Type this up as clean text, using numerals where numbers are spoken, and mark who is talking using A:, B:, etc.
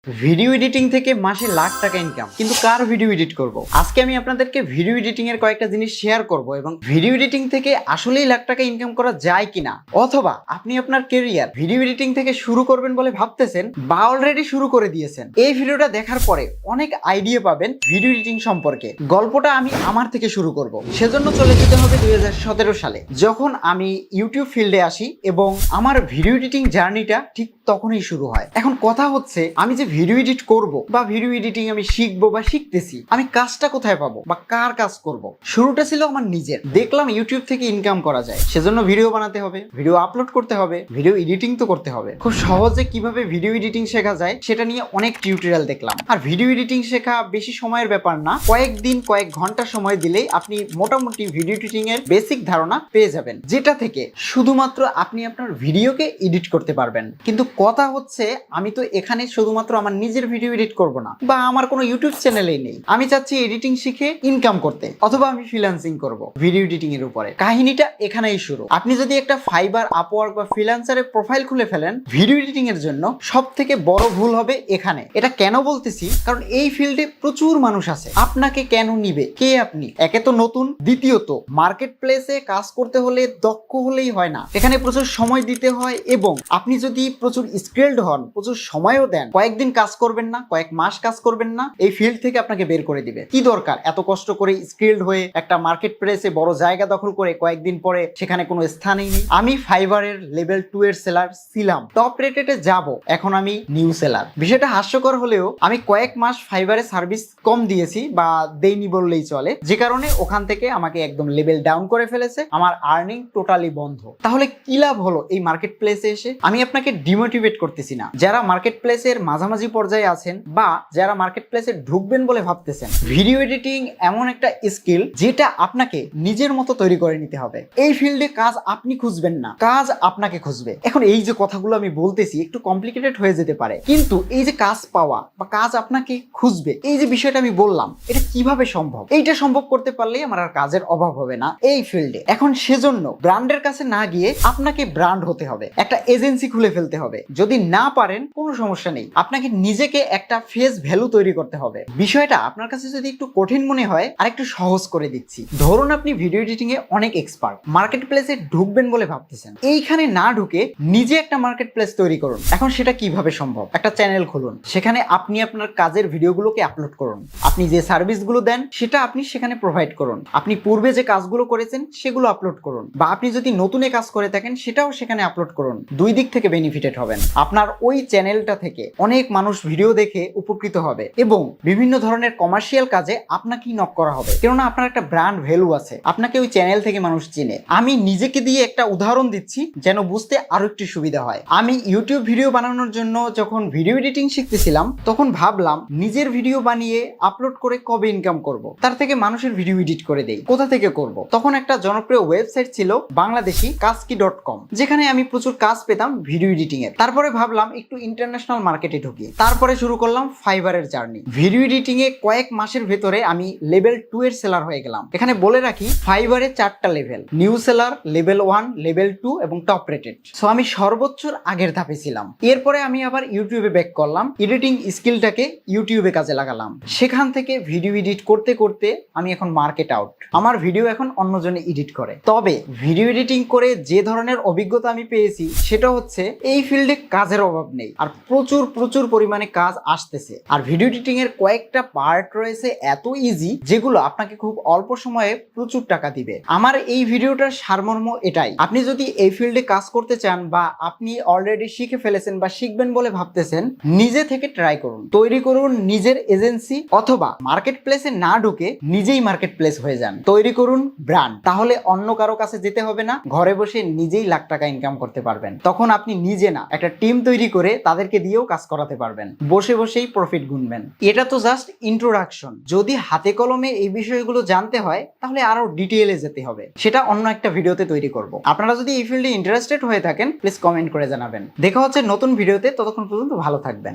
A: Video editing থেকে মাসে লাখ টাকা ইনকাম, কিন্তু কার ভিডিও এডিট করব? আজকে আমি আপনাদেরকে ভিডিও এডিটিং এর কয়েকটা জিনিস শেয়ার করব এবং ভিডিও এডিটিং থেকে আসলেই লাখ টাকা ইনকাম করা যায় কিনা, অথবা আপনি আপনার ক্যারিয়ার ভিডিও এডিটিং থেকে শুরু করবেন বলে ভাবতেছেন বা অলরেডি শুরু করে দিয়েছেন। এই ভিডিওটা দেখার পরে অনেক আইডিয়া পাবেন ভিডিও এডিটিং সম্পর্কে। গল্পটা আমি আমার থেকে শুরু করব, সেজন্য চলে যেতে হবে 2017 সালে, যখন আমি ইউটিউব ফিল্ডে আসি এবং আমার ভিডিও এডিটিং জার্নিটা ঠিক তখনই শুরু হয়। এখন কথা হচ্ছে, আমি যে ভিডিও এডিট করব বা ভিডিও এডিটিং আমি শিখবো বা শিখতেছি, আমি কাজটা কোথায় পাবো বা কার কাজ করব? শুরুটা ছিল আমার নিজের। দেখলাম ইউটিউব থেকে ইনকাম করা যায়, সেজন্য ভিডিও বানাতে হবে, ভিডিও আপলোড করতে হবে, ভিডিও এডিটিং তো করতে হবে। খুব সহজে কিভাবে ভিডিও এডিটিং শেখা যায় সেটা নিয়ে অনেক টিউটোরিয়াল দেখলাম। আর ভিডিও এডিটিং শেখা বেশি সময়ের ব্যাপার না, কয়েকদিন কয়েক ঘন্টা সময় দিলেই আপনি মোটামুটি ভিডিও এডিটিং এর বেসিক ধারণা পেয়ে যাবেন, যেটা থেকে শুধুমাত্র আপনি আপনার ভিডিওকে এডিট করতে পারবেন। কিন্তু কথা হচ্ছে, আমি তো এখানে শুধুমাত্র আমার নিজের ভিডিও এডিট করব না, বা আমার কোনো ইউটিউব চ্যানেলেই নেই। আমি চাচ্ছি এডিটিং শিখে ইনকাম করতে, অথবা আমি ফ্রিল্যান্সিং করব ভিডিও এডিটিং এর উপরে। কাহিনীটা এখানেই শুরু। আপনি যদি একটা ফাইবার, আপওয়ার্ক বা ফ্রিল্যান্সারের প্রোফাইল খুলে ফেলেন ভিডিও এডিটিং এর জন্য, সব থেকে বড় ভুল হবে এখানে। এটা কেন বলতেছি, কারণ এই ফিল্ডে প্রচুর মানুষ আছে। আপনাকে কেন নিবে? কে আপনি? একে তো নতুন, দ্বিতীয়ত মার্কেট প্লেসে কাজ করতে হলে দক্ষ হলেই হয় না, এখানে প্রচুর সময় দিতে হয়। এবং আপনি যদি প্রচুর স্কিলড হন, প্রচুর সময়ও দেন, কয়েকদিন কাজ করবেন না, কয়েক মাস কাজ করবেন না, এই ফিল্ড থেকে আপনাকে বের করে দিবে। কি দরকার এত কষ্ট করে স্কিলড হয়ে একটা মার্কেট প্লেসে বড় জায়গা দখল করে কয়েকদিন পরে সেখানে কোনো স্থানই নেই? আমি ফাইবারের লেভেল 2 এর সেলার ছিলাম, টপ রেটেডে যাব, এখন আমি নিউ সেলার। বিষয়টা হাস্যকর হলেও আমি কয়েক মাস ফাইবারে সার্ভিস কম দিয়েছি বা দেইনি বললেই চলে, যে কারণে ওখান থেকে আমাকে একদম লেভেল ডাউন করে ফেলেছে। আমার আর্নিং টোটালি বন্ধ। তাহলে কি লাভ হলো এই মার্কেট প্লেসে এসে? আমি আপনাকে ডিমোটিভেট করতেছি না। যারা মার্কেট প্লেসের মাঝামাঝি পর্যায়ে আছেন বা যারা মার্কেট প্লেসে ঢুকবেন বলে ভাবতেছেন, ভিডিও এডিটিং এমন একটা স্কিল যেটা আপনাকে নিজের মতো তৈরি করে নিতে হবে। এই ফিল্ডে কাজ আপনি খুঁজবেন না, কাজ আপনাকে খুঁজবে। এখন এই যে কথাগুলো আমি বলতেছি একটু কমপ্লিকেটেড হয়ে যেতে পারে, কিন্তু এই যে কাজ পাওয়া বা কাজ আপনাকে খুঁজবে, এই যে বিষয়টা আমি বললাম, এটা কিভাবে সম্ভব? এইটা সম্ভব করতে পারলেই আমার আর কাজের অভাব হবে না এই ফিল্ডে। এখন সেজন্য ব্র্যান্ডের কাছে না গিয়ে আপনাকে ব্র্যান্ড হতে হবে, একটা এজেন্সি খুলে ফেলতে হবে। যদি না পারেন কোনো সমস্যা নেই, আপনাকে নিজেকে একটা ফেস ভ্যালু তৈরি করতে হবে। বিষয়টা আপনার কাছে যদি একটু কঠিন মনে হয়, আর একটু সহজ করে দিচ্ছি। ধরুন আপনি ভিডিও এডিটিং এ অনেক এক্সপার্ট, মার্কেট প্লেসে ঢুকবেন বলে ভাবতেছেন। এইখানে না ঢুকে নিজে একটা মার্কেট প্লেস তৈরি করুন। এখন সেটা কিভাবে সম্ভব? একটা চ্যানেল খুলুন, সেখানে আপনি আপনার কাজের ভিডিওগুলোকে আপলোড করুন। আপনি যে সার্ভিসগুলো দেন সেটা আপনি সেখানে প্রোভাইড করুন। আপনি পূর্বে যে কাজগুলো করেছেন সেগুলো আপলোড করুন, বা আপনি যদি নতুন কাজ করে থাকেন সেটাও সেখানে আপলোড করুন। দুই দিক থেকে বেনিফিটেড হবেন। আপনার ওই চ্যানেলটা থেকে অনেক মানুষ ভিডিও দেখে উপকৃত হবে এবং বিভিন্ন ধরনের কমার্শিয়াল কাজে আপনাকেই নক করা হবে, কেননা আপনার একটা ব্র্যান্ড ভ্যালু আছে, আপনাকে ওই চ্যানেল থেকে মানুষ চিনে। আমি নিজেকে দিয়ে একটা উদাহরণ দিচ্ছি যেন বুঝতে আরো একটু সুবিধা হয়। আমি ইউটিউব ভিডিও বানানোর জন্য যখন ভিডিও এডিটিং শিখতেছিলাম, তখন ভাবলাম নিজের ভিডিও বানিয়ে আপলোড করে কবে ইনকাম করব, তার থেকে মানুষের ভিডিও এডিট করে দেই। কোথা থেকে করব? তখন একটা জনপ্রিয় ওয়েবসাইট ছিল বাংলাদেশি কাজকি.com, যেখানে আমি প্রচুর কাজ পেতাম ভিডিও এডিটিং এর। তারপরে ভাবলাম একটু ইন্টারন্যাশনাল মার্কেটে ঢুকি। তারপরে শুরু করলাম ফাইবারের জার্নি। ভিডিও এডিটিং এ কয়েক মাসের ভেতরে আমি লেভেল 2 এর সেলার হয়ে গেলাম। এখানে বলে রাখি, ফাইবারে 4টা level: new seller, level 1, level 2 এবং টপ রেটেড। সো আমি সর্বোচ্চর আগের ধাপে ছিলাম। এরপরে আমি আবার ইউটিউবে ব্যাক করলাম, এডিটিং স্কিলটাকে ইউটিউবে কাজে লাগালাম। সেখান থেকে ভিডিও এডিট করতে করতে আমি এখন মার্কেট আউট। আমার ভিডিও এখন অন্যজনে এডিট করে। তবে ভিডিও এডিটিং করে যে ধরনের অভিজ্ঞতা আমি পেয়েছি সেটা হচ্ছে, এই ফিল্ডে কাজের অভাব নেই, আর প্রচুর প্রচুর পরিমাণে কাজ আসতেছে। আর ভিডিও এডিটিং এর কয়েকটা পার্ট রয়েছে এত ইজি, যেগুলো আপনাকে খুব অল্প সময়ে প্রচুর টাকা দিবে। আমার এই ভিডিওটার সারমর্ম এটাই। আপনি যদি এই ফিল্ডে কাজ করতে চান বা আপনি অলরেডি শিখে ফেলেছেন বা শিখবেন বলে ভাবতেছেন, নিজে থেকে ট্রাই করুন, তৈরি করুন নিজের এজেন্সি, অথবা মার্কেট প্লেসে না ঢুকে নিজেই মার্কেট প্লেস হয়ে যান, তৈরি করুন ব্র্যান্ড। তাহলে অন্য কারো কাছে যেতে হবে না, ঘরে বসে নিজেই লাখ টাকা ইনকাম করতে পারবেন। তখন আপনি নিজে না, একটা টিম তৈরি করে তাদেরকে দিয়েও কাজ করাতে পারবেন, বসে বসেই প্রফিট গুনবেন। এটা তো জাস্ট ইন্ট্রোডাকশন। যদি হাতে কলমে এই বিষয়গুলো জানতে হয়, তাহলে আরো ডিটেইলে যেতে হবে, সেটা অন্য একটা ভিডিওতে তৈরি করব। আপনারা যদি এই ফিল্ডে ইন্টারেস্টেড হয়ে থাকেন, প্লিজ কমেন্ট করে জানাবেন। দেখা হচ্ছে নতুন ভিডিওতে, ততক্ষণ পর্যন্ত ভালো থাকবেন।